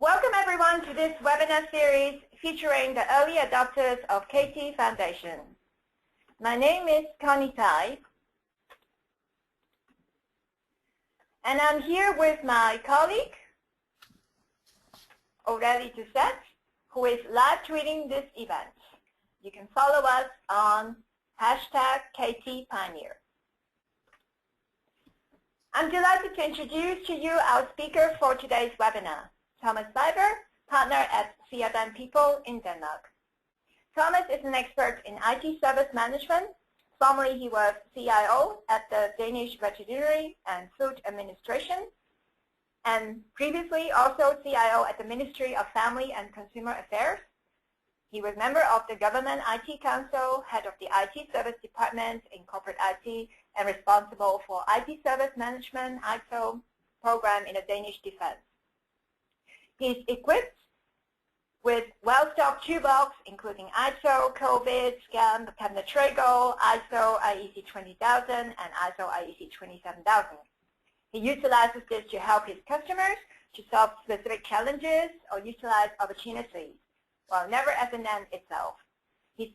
Welcome everyone to this webinar series featuring the early adopters of KT Foundation. My name is Connie Tai, and I'm here with my colleague, Aurélie Doucette, who is live tweeting this event. You can follow us on #KTPioneer. I'm delighted to introduce to you our speaker for today's webinar, Thomas Fejfer, partner at CFN People in Denmark. Thomas is an expert in IT service management. Formerly, he was CIO at the Danish Veterinary and Food Administration, and previously also CIO at the Ministry of Family and Consumer Affairs. He was member of the Government IT Council, head of the IT Service Department in Corporate IT, and responsible for IT Service Management ITIL program in the Danish Defense. He is equipped with well-stocked toolbox, including ISO, COVID, SCAM, Kepner-Tregoe, ISO IEC 20000, and ISO IEC 27000. He utilizes this to help his customers to solve specific challenges or utilize opportunities, while never as an end itself. His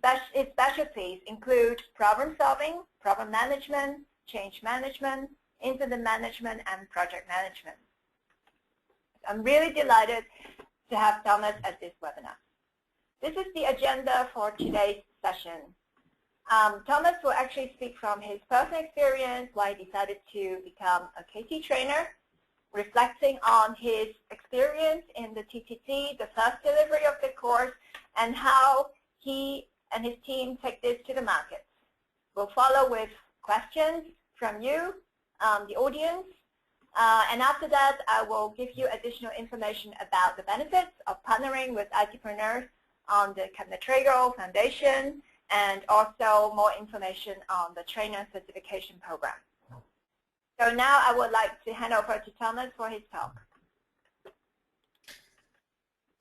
specialties include problem solving, problem management, change management, incident management, and project management. I'm really delighted to have Thomas at this webinar. This is the agenda for today's session. Thomas will actually speak from his personal experience, why he decided to become a KT trainer, reflecting on his experience in the TTT, the first delivery of the course, and how he and his team take this to the market. We'll follow with questions from you, the audience, and after that I will give you additional information about the benefits of partnering with ITpreneurs on the Kepner-Tregoe Foundation, and also more information on the trainer certification program. So now I would like to hand over to Thomas for his talk.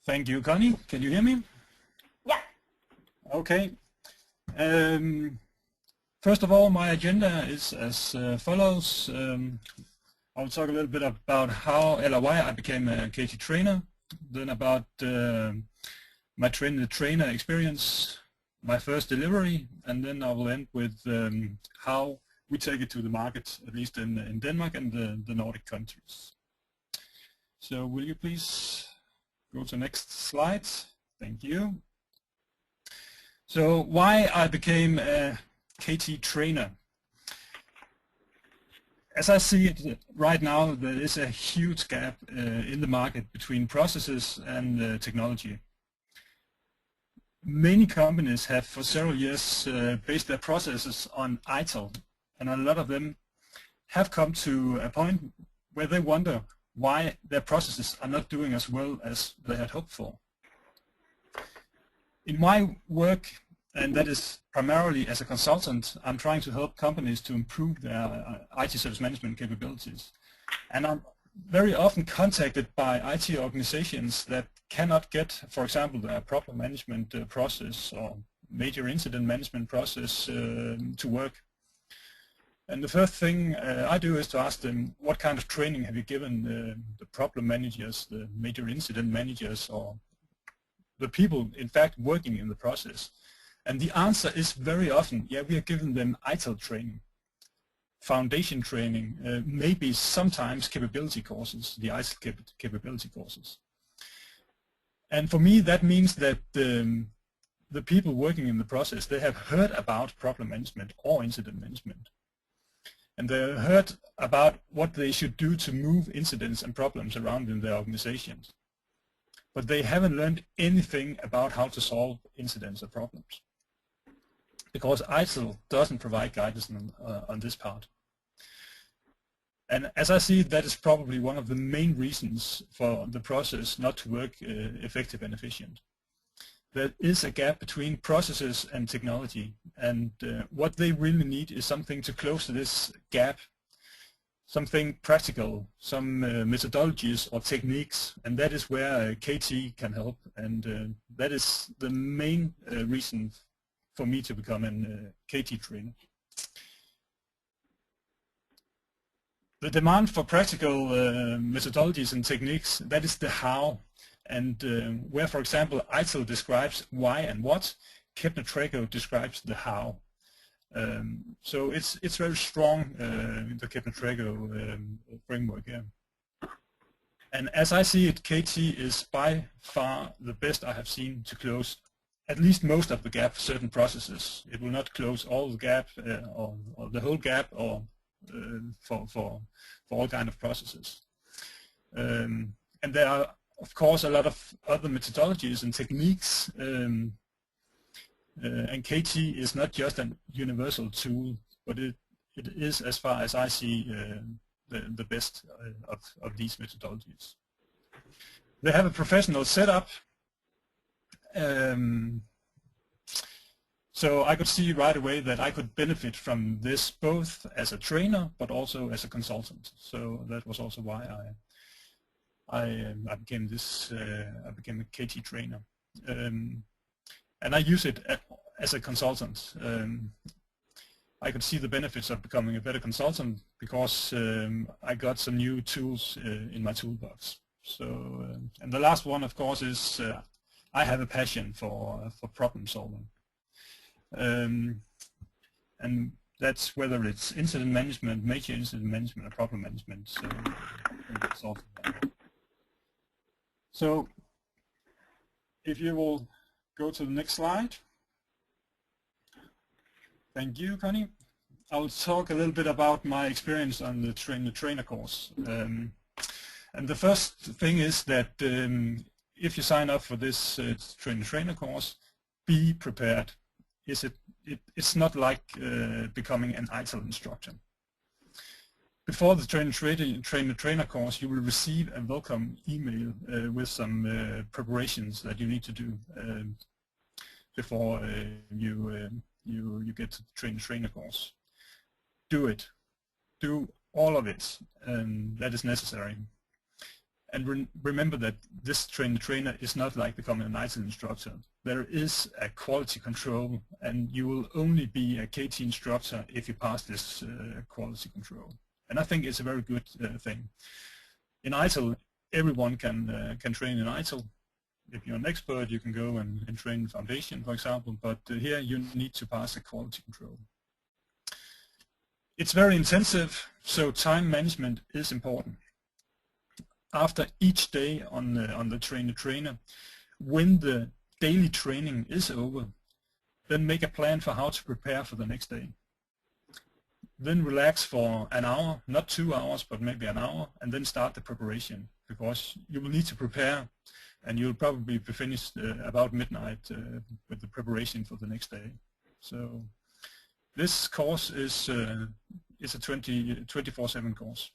Thank you, Connie. Can you hear me? Yeah. Okay. First of all, my agenda is as follows. I'll talk a little bit about how or why I became a KT trainer, then about my trainer experience, my first delivery, and then I will end with how we take it to the market, at least in Denmark and the Nordic countries. So will you please go to the next slide? Thank you. So why I became a KT trainer. As I see it right now, there is a huge gap in the market between processes and technology. Many companies have for several years based their processes on ITIL, and a lot of them have come to a point where they wonder why their processes are not doing as well as they had hoped for. In my work, and that is primarily as a consultant, I'm trying to help companies to improve their IT service management capabilities. And I'm very often contacted by IT organizations that cannot get, for example, their problem management process or major incident management process to work. And the first thing I do is to ask them, what kind of training have you given the problem managers, the major incident managers, or the people, in fact, working in the process? And the answer is very often, yeah, we are giving them ITIL training, foundation training, maybe sometimes capability courses, the ITIL capability courses. And for me, that means that the people working in the process, they have heard about problem management or incident management. And they have heard about what they should do to move incidents and problems around in their organizations. But they haven't learned anything about how to solve incidents or problems, because ITIL doesn't provide guidance on this part. And as I see it, that is probably one of the main reasons for the process not to work effective and efficient. There is a gap between processes and technology, and what they really need is something to close this gap, something practical, some methodologies or techniques, and that is where KT can help, and that is the main reason for me to become a KT trainer. The demand for practical methodologies and techniques, that is the how. and where, for example, ITIL describes why and what, Kepner-Tregoe describes the how. So it's very strong, the Kepner-Tregoe framework here. And as I see it, KT is by far the best I have seen to close at least most of the gap for certain processes. It will not close all the gap or the whole gap or for all kind of processes. And there are, of course, a lot of other methodologies and techniques, and KT is not just a universal tool, but it is, as far as I see, the best of these methodologies. They have a professional setup, so I could see right away that I could benefit from this both as a trainer but also as a consultant. So that was also why I became I became a KT trainer, and I use it as a consultant. I could see the benefits of becoming a better consultant because I got some new tools in my toolbox. So, and the last one, of course, is I have a passion for problem solving, and that's whether it's incident management, major incident management, or problem management. So if you will go to the next slide. Thank you, Connie. I'll talk a little bit about my experience on the trainer course. And the first thing is that if you sign up for this trainer course, be prepared. It's not like becoming an ITIL instructor. Before the trainer course, you will receive a welcome email with some preparations that you need to do before you get to the trainer course. Do it. Do all of it. That is necessary. And remember that this trainer is not like becoming an ITIL instructor. There is a quality control, and you will only be a KT instructor if you pass this quality control. And I think it's a very good thing. In ITIL, everyone can train in ITIL. If you're an expert, you can go and train foundation, for example, but here you need to pass a quality control. It's very intensive, so time management is important. After each day on the trainer, when the daily training is over, then make a plan for how to prepare for the next day. Then relax for an hour, not 2 hours, but maybe an hour, and then start the preparation, because you will need to prepare, and you'll probably be finished about midnight with the preparation for the next day. So this course is a 24/7 course.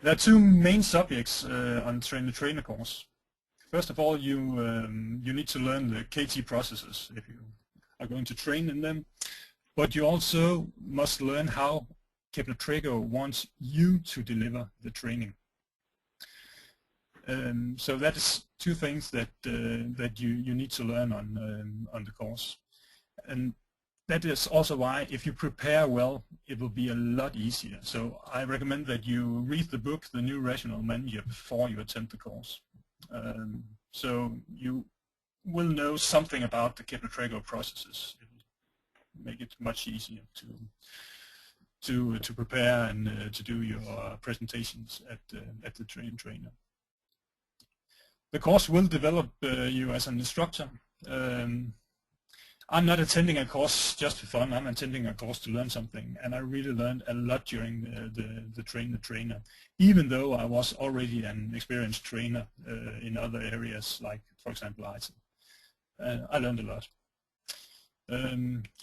There are two main subjects on the trainer course. First of all, you need to learn the KT processes if you are going to train in them, but you also must learn how Kepner-Tregoe wants you to deliver the training. So that is two things that you need to learn on the course, and that is also why if you prepare well, it will be a lot easier. So I recommend that you read the book, The New Rational Manager, before you attend the course. So you will know something about the Kepner-Tregoe processes. It will make it much easier to prepare and to do your presentations at the trainer. The course will develop you as an instructor. I'm not attending a course just for fun. I'm attending a course to learn something, and I really learned a lot during the trainer, even though I was already an experienced trainer in other areas, like, for example, ITIL. I learned a lot.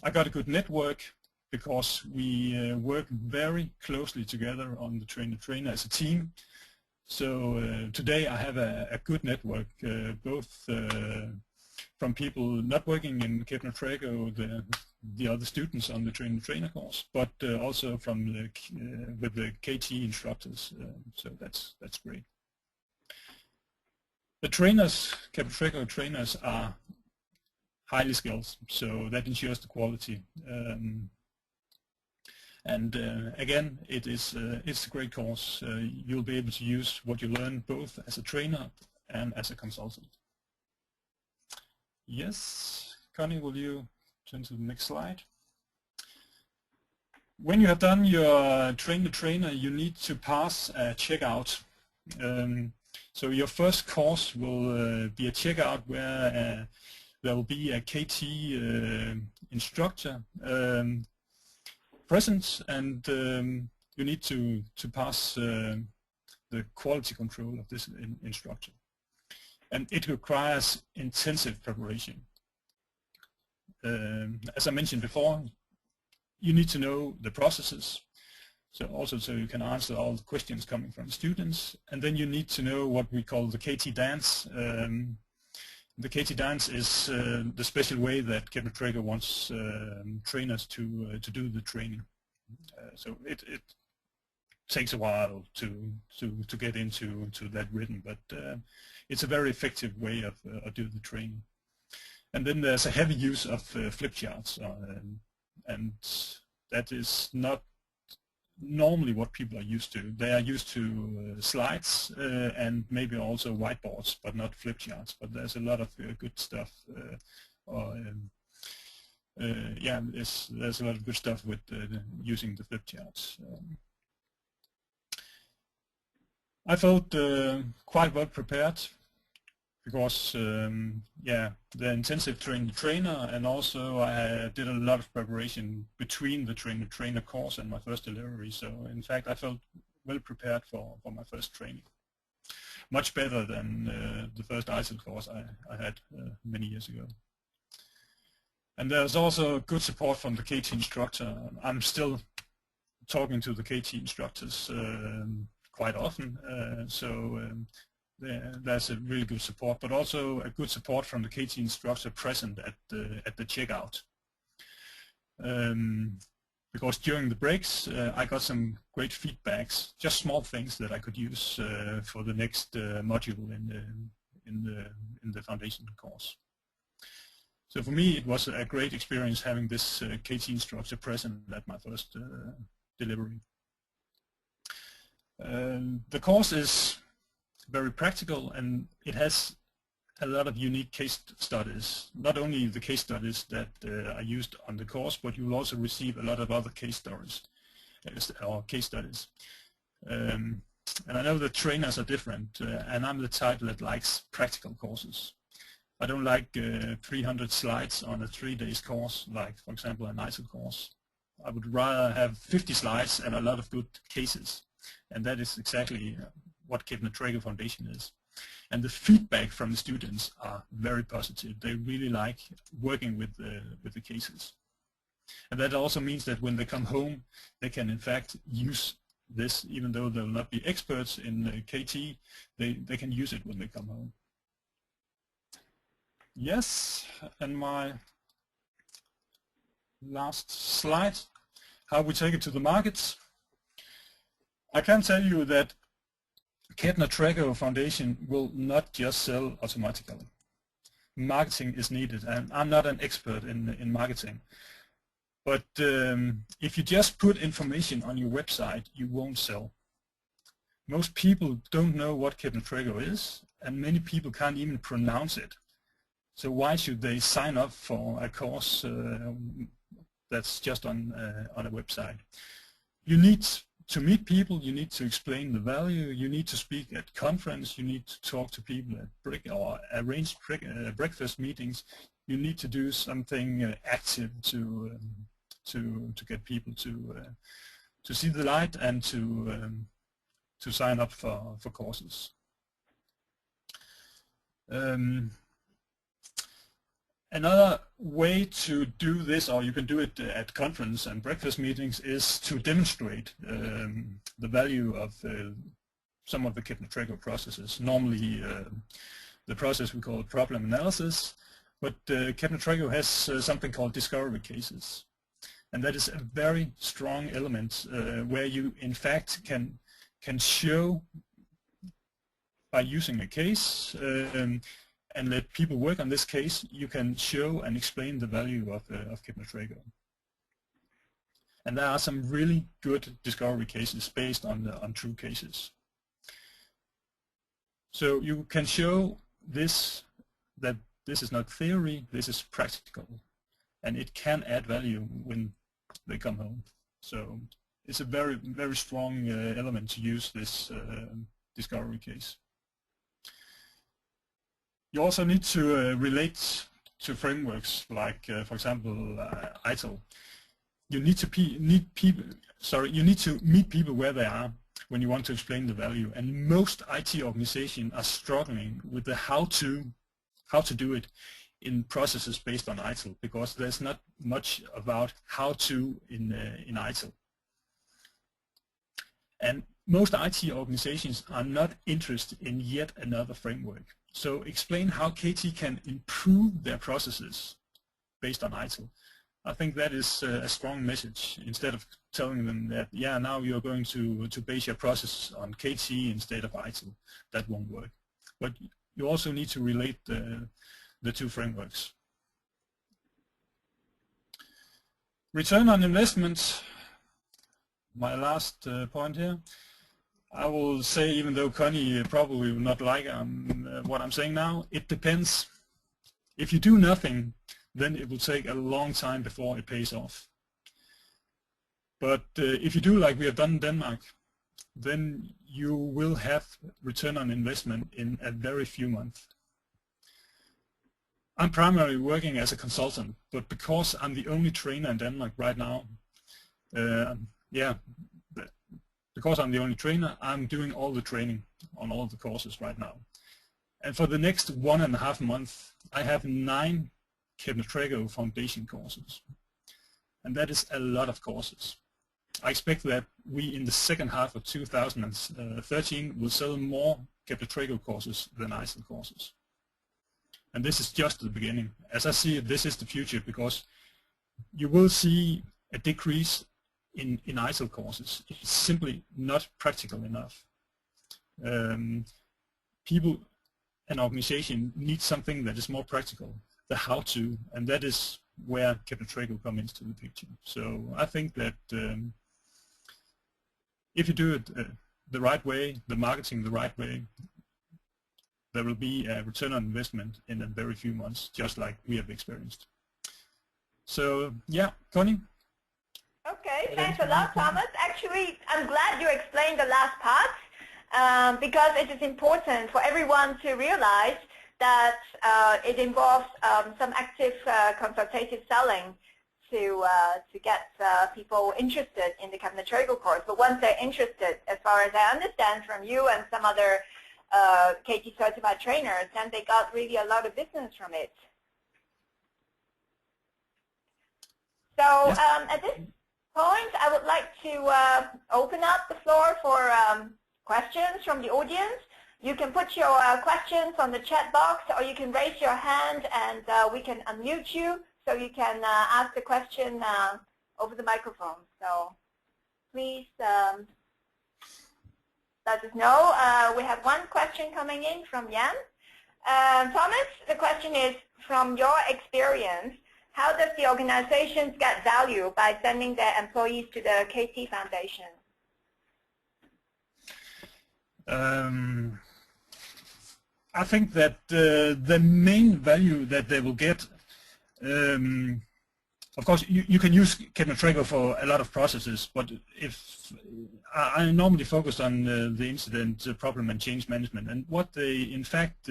I got a good network because we work very closely together on the trainer as a team. So today I have a good network, both from people not working in Kepner-Tregoe, the other students on the trainer course, but also from with the KT instructors. So that's great. The trainers, Kepner-Tregoe trainers, are highly skilled, so that ensures the quality. And again, it's a great course. You'll be able to use what you learn both as a trainer and as a consultant. Yes, Connie, will you turn to the next slide? When you have done your train-the-trainer, you need to pass a checkout. So your first course will be a checkout where there will be a KT instructor present, and you need to pass the quality control of this instructor. And it requires intensive preparation. As I mentioned before, you need to know the processes, so you can answer all the questions coming from students, and then you need to know what we call the KT dance. The KT dance is the special way that Kepner-Tregoe wants trainers to do the training. So it takes a while to get into that rhythm, but it's a very effective way of doing the training. And then there's a heavy use of flip charts. And that is not normally what people are used to. They are used to slides and maybe also whiteboards, but not flip charts. But there's a lot of good stuff. Yeah, there's a lot of good stuff with using the flip charts. I felt quite well prepared, because yeah, the intensive trainer, and also I did a lot of preparation between the trainer course and my first delivery. So in fact, I felt well prepared for my first training, much better than the first ITIL course I had many years ago. And there's also good support from the KT instructor. I'm still talking to the KT instructors quite often, there's a really good support, but also a good support from the KT instructor present at the checkout. Because during the breaks, I got some great feedbacks, just small things that I could use for the next module in the foundation course. So for me, it was a great experience having this KT instructor present at my first delivery. The course is very practical, and it has a lot of unique case studies. Not only the case studies that are used on the course, but you will also receive a lot of other case stories or case studies. And I know that trainers are different, and I'm the type that likes practical courses. I don't like 300 slides on a 3 days course, like for example an ITIL course. I would rather have 50 slides and a lot of good cases, and that is exactly what Kepner-Tregoe Foundation is. And the feedback from the students are very positive. They really like working with the cases. And that also means that when they come home, they can in fact use this, even though they'll not be experts in KT, they can use it when they come home. Yes, and my last slide, how we take it to the markets. I can tell you that Kepner-Tregoe Foundation will not just sell automatically. Marketing is needed, and I'm not an expert in marketing. But if you just put information on your website, you won't sell. Most people don't know what Kepner-Tregoe is, and many people can't even pronounce it. So why should they sign up for a course that's just on a website? You need to meet people, you need to explain the value, you need to speak at conference, you need to talk to people at or arrange breakfast meetings. You need to do something active to get people to see the light and to sign up for courses. Another way to do this, or you can do it at conference and breakfast meetings, is to demonstrate the value of some of the Kepner-Tregoe processes. Normally the process we call problem analysis, but Kepner-Tregoe has something called discovery cases. And that is a very strong element where you in fact can show by using a case and let people work on this case, you can show and explain the value of Kepner-Tregoe. And there are some really good discovery cases based on true cases. So you can show this, that this is not theory, this is practical, and it can add value when they come home. So it's a very, very strong element to use this discovery case. You also need to relate to frameworks like, for example, ITIL. You need to meet people where they are when you want to explain the value. And most IT organizations are struggling with the how to do it in processes based on ITIL, because there's not much about how to in ITIL. And most IT organizations are not interested in yet another framework. So explain how KT can improve their processes based on ITIL. I think that is a strong message, instead of telling them that, yeah, now you're going to base your process on KT instead of ITIL. That won't work. But you also need to relate the two frameworks. Return on investment, my last point here. I will say, even though Connie probably will not like what I'm saying now, it depends. If you do nothing, then it will take a long time before it pays off. But if you do like we have done in Denmark, then you will have return on investment in a very few months. I'm primarily working as a consultant, but because I'm the only trainer in Denmark right now, because I'm the only trainer, I'm doing all the training on all the courses right now. And for the next 1.5 months, I have 9 Kepner-Tregoe foundation courses. And that is a lot of courses. I expect that we, in the second half of 2013, will sell more Kepner-Tregoe courses than ITIL courses. And this is just the beginning. As I see it, this is the future, because you will see a decrease in ITIL courses. It's simply not practical enough. People and organization need something that is more practical, the how-to, and that is where Kepner-Tregoe comes into the picture. So I think that if you do it the right way, the marketing the right way, there will be a return on investment in a very few months, just like we have experienced. So yeah, Connie? Okay, thanks a lot, Thomas. Actually, I'm glad you explained the last part, because it is important for everyone to realize that it involves some active consultative selling to get people interested in the Kepner-Tregoe course. But once they're interested, as far as I understand from you and some other KT certified trainers, then they got really a lot of business from it. So at this point, I would like to open up the floor for questions from the audience. You can put your questions on the chat box, or you can raise your hand and we can unmute you so you can ask the question over the microphone. So please let us know. We have one question coming in from Jan. Thomas, the question is, from your experience, how does the organizations get value by sending their employees to the KT Foundation? I think that the main value that they will get, of course, you can use Kepner-Tregoe for a lot of processes, but if I normally focus on the incident, problem, and change management, and what they in fact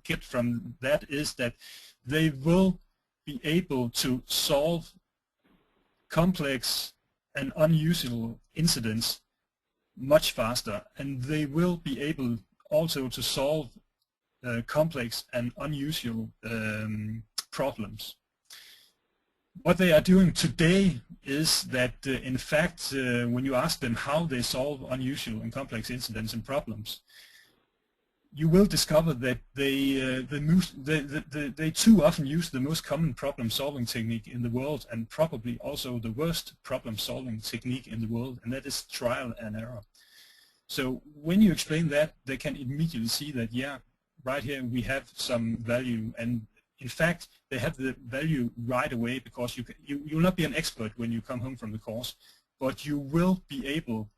get from that is that they will be able to solve complex and unusual incidents much faster, and they will be able also to solve complex and unusual problems. What they are doing today is that, in fact, when you ask them how they solve unusual and complex incidents and problems, you will discover that they too often use the most common problem-solving technique in the world, and probably also the worst problem-solving technique in the world, and that is trial and error. So when you explain that, they can immediately see that, yeah, right here we have some value, and in fact, they have the value right away, because you will not be an expert when you come home from the course, but you will be able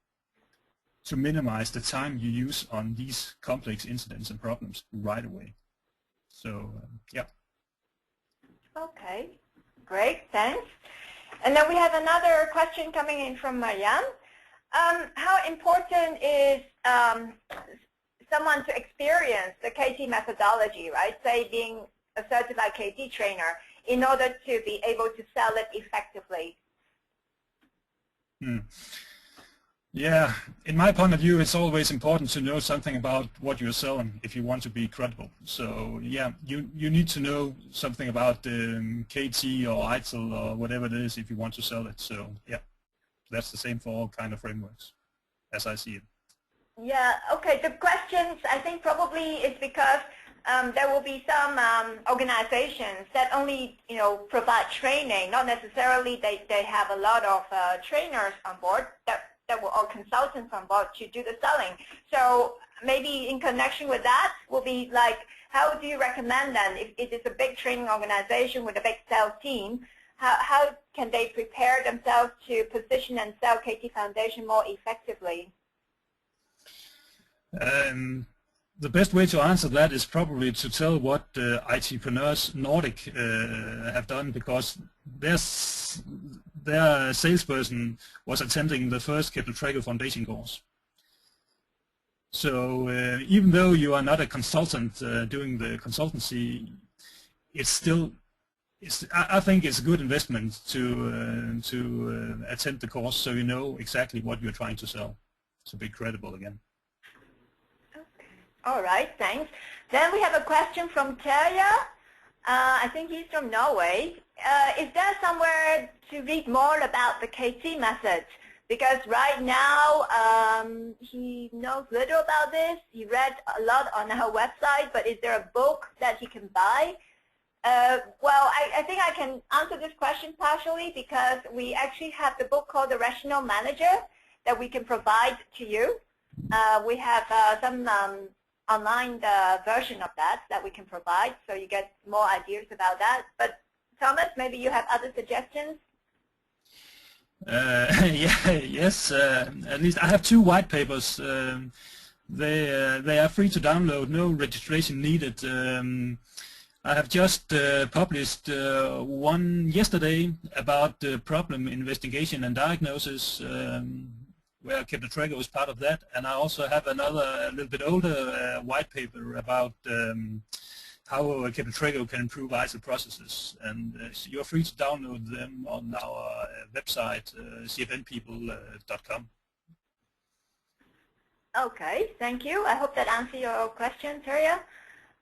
to minimize the time you use on these complex incidents and problems right away. So, yeah. Okay, great, thanks. And then we have another question coming in from Marianne. How important is someone to experience the KT methodology, right? Say being a certified KT trainer, in order to be able to sell it effectively? Yeah, in my point of view, it's always important to know something about what you're selling if you want to be credible. So yeah, you need to know something about KT or ITIL or whatever it is if you want to sell it. So yeah, that's the same for all kind of frameworks, as I see it. Yeah, okay, the questions I think probably is because there will be some organizations that only, provide training, not necessarily they have a lot of trainers on board that were all consultants on board to do the selling. So maybe in connection with that will be like, how do you recommend then, if it is a big training organization with a big sales team, how can they prepare themselves to position and sell KT Foundation more effectively? The best way to answer that is probably to tell what ITpreneurs Nordic have done, because their salesperson was attending the first Kepner-Tregoe Foundation course. So even though you are not a consultant doing the consultancy, it's still, I think it's a good investment to attend the course, so you know exactly what you're trying to sell, to be credible again. All right, thanks. Then we have a question from Terje. I think he's from Norway. Is there somewhere to read more about the KT method? Because right now he knows little about this. He read a lot on our website, but is there a book that he can buy? Well, I think I can answer this question partially, because we actually have the book called The Rational Manager that we can provide to you. We have some online version of that we can provide, so you get more ideas about that. But Thomas, maybe you have other suggestions? Yes, at least I have 2 white papers. They are free to download, no registration needed. I have just published one yesterday about problem investigation and diagnosis, where Kepner-Tregoe is part of that, and I also have another, a little bit older white paper about how Kepner-Tregoe can improve ITIL processes, and you're free to download them on our website, cfnpeople.com. Okay, thank you. I hope that answers your question, Terje.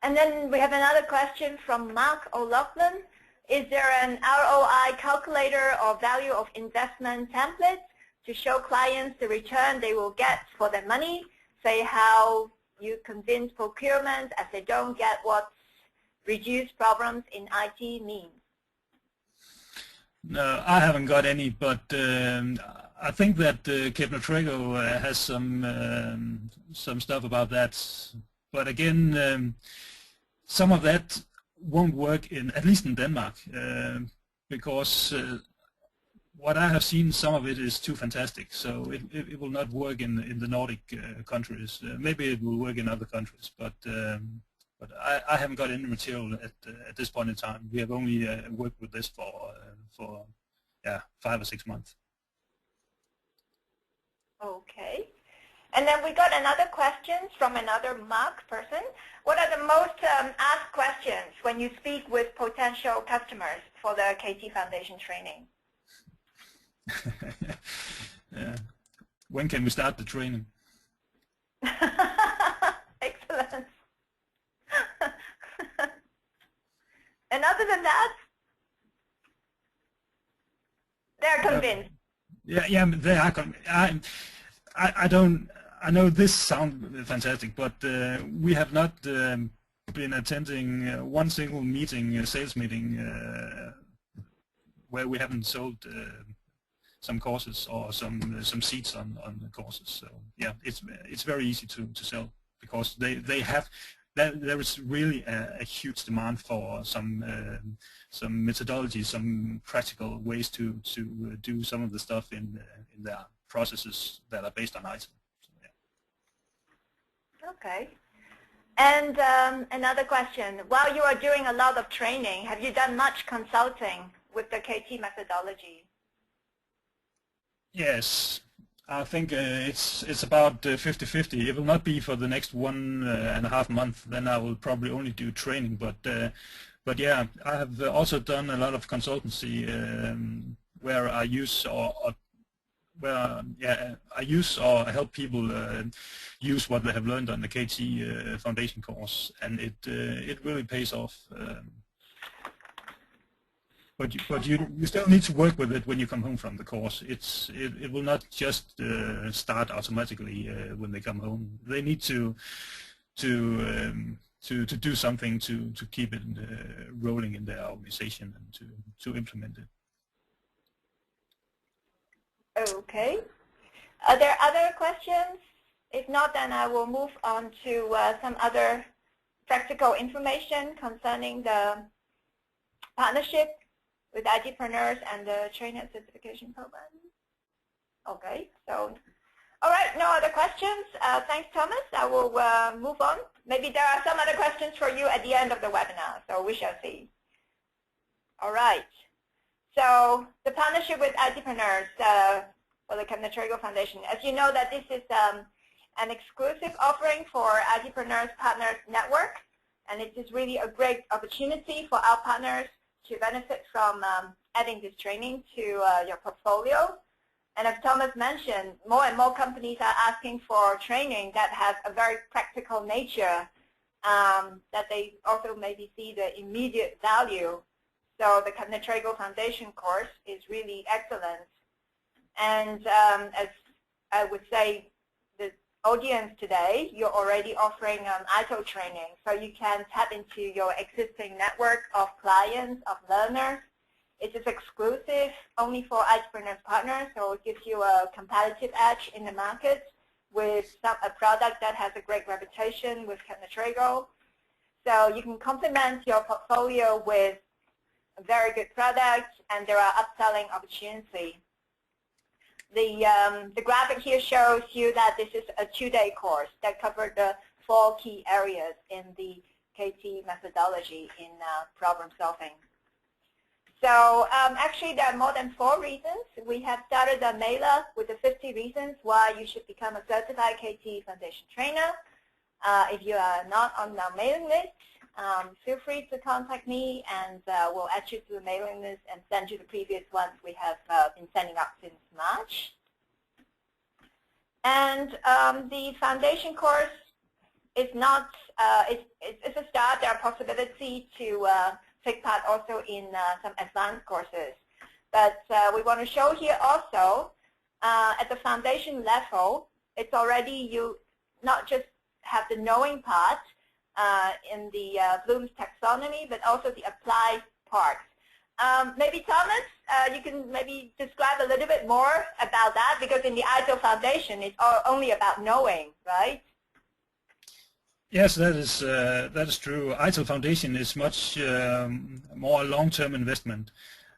And then we have another question from Mark O'Loughlin. Is there an ROI calculator or value of investment template to show clients the return they will get for their money? Say how you convince procurement as they don't get what reduced problems in IT means. No, I haven't got any, but I think that Kepner-Tregoe has some stuff about that. But again, some of that won't work at least in Denmark, because what I have seen, some of it is too fantastic, so it will not work in the Nordic countries. Maybe it will work in other countries, but I haven't got any material at this point in time. We have only worked with this for 5 or 6 months. Okay. And then we got another question from another Mark person. What are the most asked questions when you speak with potential customers for the KT Foundation training? Yeah. When can we start the training? Excellent. And other than that, they're convinced. Yeah, they are convinced. I know this sounds fantastic, but we have not been attending one single meeting, sales meeting, where we haven't sold some courses or some seats on the courses. So yeah, it's very easy to sell, because they have there is really a huge demand for some methodology, some practical ways to do some of the stuff in their processes that are based on ITIL. So, yeah. Okay. And another question, while you are doing a lot of training, have you done much consulting with the KT methodology? Yes, I think it's about 50-50. It will not be for the next 1.5 months. Then I will probably only do training. But yeah, I have also done a lot of consultancy where I use or help people use what they have learned on the KT Foundation course, and it really pays off. But you still need to work with it when you come home from the course. It will not just start automatically when they come home. They need to do something to keep it rolling in their organization and to implement it. Okay. Are there other questions? If not, then I will move on to some other practical information concerning the partnership with ITpreneurs and the trainer certification program. Okay, so, all right, no other questions. Thanks, Thomas. I will move on. Maybe there are some other questions for you at the end of the webinar, so we shall see. All right. So the partnership with ITpreneurs for the Kepner-Tregoe Foundation. As you know, that this is an exclusive offering for ITpreneurs Partners Network, and it is really a great opportunity for our partners to benefit from adding this training to your portfolio. And as Thomas mentioned, more and more companies are asking for training that has a very practical nature, that they also maybe see the immediate value. So the Kepner-Tregoe Foundation course is really excellent. And as I would say, the audience today, you're already offering ITIL training. So you can tap into your existing network of clients, of learners. It is exclusive only for ITpreneurs partners, so it gives you a competitive edge in the market with a product that has a great reputation with Kepner-Tregoe. So you can complement your portfolio with a very good product, and there are upselling opportunities. The graphic here shows you that this is a 2-day course that covers the 4 key areas in the KT methodology in problem solving. So actually there are more than 4 reasons. We have started a mailer with the 50 reasons why you should become a certified KT Foundation trainer. If you are not on our mailing list, feel free to contact me, and we'll add you to the mailing list and send you the previous ones we have been sending out since March. And the foundation course is not, it's a start. There are possibilities to take part also in some advanced courses. But we want to show here also, at the foundation level, it's already you not just have the knowing part, in the Bloom's taxonomy, but also the applied part. Maybe Thomas, you can maybe describe a little bit more about that, because in the ITIL Foundation, it's only about knowing, right? Yes, that is true. ITIL Foundation is much more long-term investment.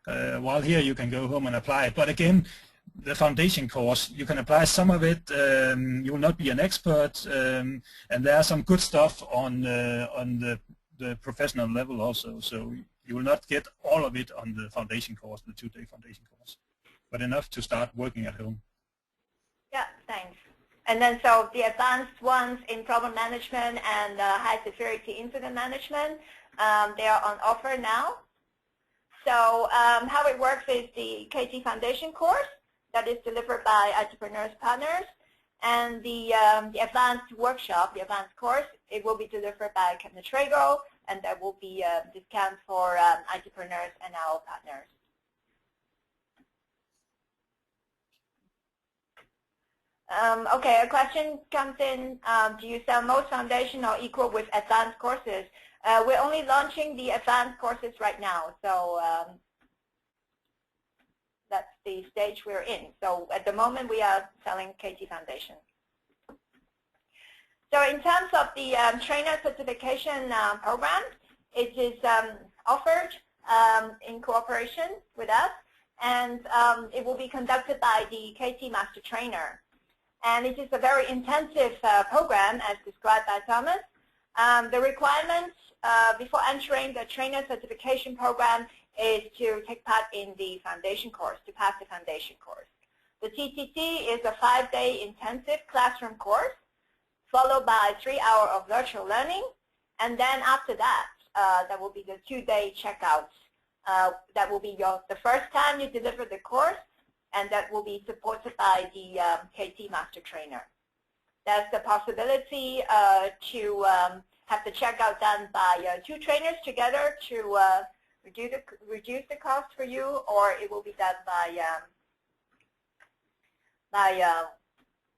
While here you can go home and apply it, but again, the foundation course, you can apply some of it. You will not be an expert, and there are some good stuff on the professional level also. So you will not get all of it on the foundation course, the 2-day foundation course, but enough to start working at home. Yeah, thanks. And then so the advanced ones in problem management and high severity incident management, they are on offer now. So how it works is the KT Foundation course that is delivered by ITpreneurs Partners, and the advanced workshop, the advanced course, it will be delivered by Kepner-Tregoe, and there will be a discount for ITpreneurs and our partners. Okay, a question comes in, do you sell most foundation or equal with advanced courses? We're only launching the advanced courses right now, so that's the stage we're in. So at the moment we are selling KT Foundation. So in terms of the trainer certification program, it is offered in cooperation with us, and it will be conducted by the KT Master Trainer. And it is a very intensive program, as described by Thomas. The requirements before entering the trainer certification program is to take part in the foundation course, to pass the foundation course. The TCC is a 5-day intensive classroom course, followed by 3 hours of virtual learning. And then after that, that will be the 2-day checkout. That will be the first time you deliver the course, and that will be supported by the KT Master Trainer. There's the possibility to have the checkout done by 2 trainers together to reduce the cost for you, or it will be done by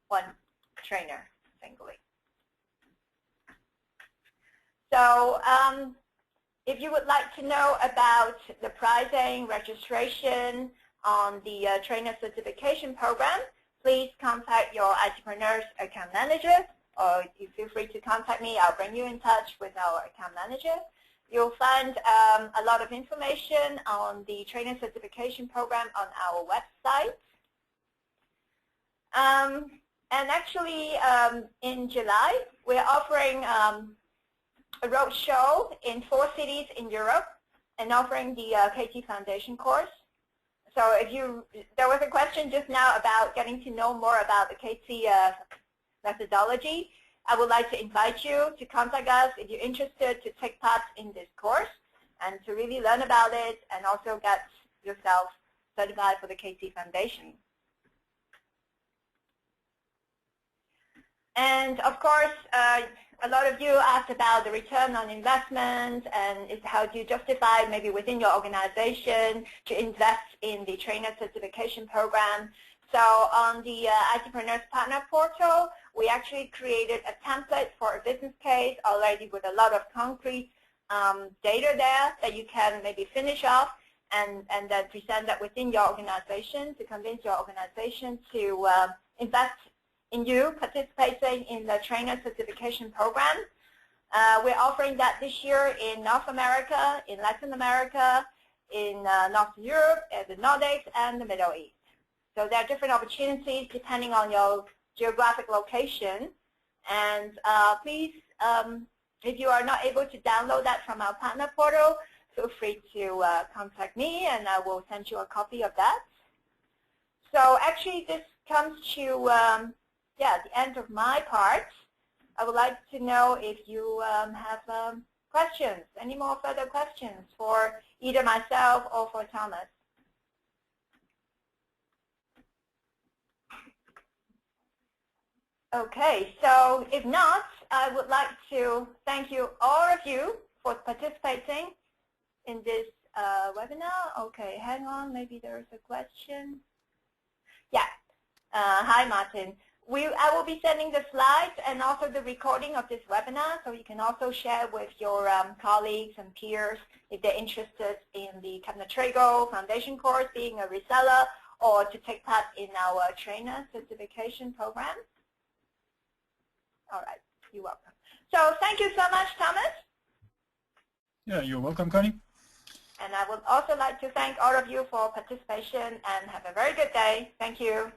1 trainer singly. So if you would like to know about the pricing, registration on the trainer certification program, please contact your ITpreneurs account manager, or you feel free to contact me. I'll bring you in touch with our account manager. You'll find a lot of information on the trainer certification program on our website. And actually, in July, we're offering a road show in 4 cities in Europe and offering the KT Foundation course. So if there was a question just now about getting to know more about the KT methodology. I would like to invite you to contact us if you're interested to take part in this course and to really learn about it and also get yourself certified for the KT Foundation. And of course, a lot of you asked about the return on investment and how do you justify maybe within your organization to invest in the trainer certification program. So on the ITpreneurs Partner Portal, we actually created a template for a business case already with a lot of concrete data there that you can maybe finish off and then present that within your organization to convince your organization to invest in you participating in the trainer certification program. We're offering that this year in North America, in Latin America, in Northern Europe, the Nordics, and the Middle East. So there are different opportunities depending on your geographic location. And please, if you are not able to download that from our partner portal, feel free to contact me and I will send you a copy of that. So actually this comes to the end of my part. I would like to know if you have questions, any more further questions for either myself or for Thomas. Okay, so if not, I would like to thank you, all of you, for participating in this webinar. Okay, hang on, maybe there is a question. Yeah, hi Martin. I will be sending the slides and also the recording of this webinar, so you can also share with your colleagues and peers if they're interested in the Kepner-Tregoe Foundation course, being a reseller, or to take part in our trainer certification program. All right, you're welcome. So thank you so much, Thomas. Yeah, you're welcome, Connie. And I would also like to thank all of you for participation and have a very good day. Thank you.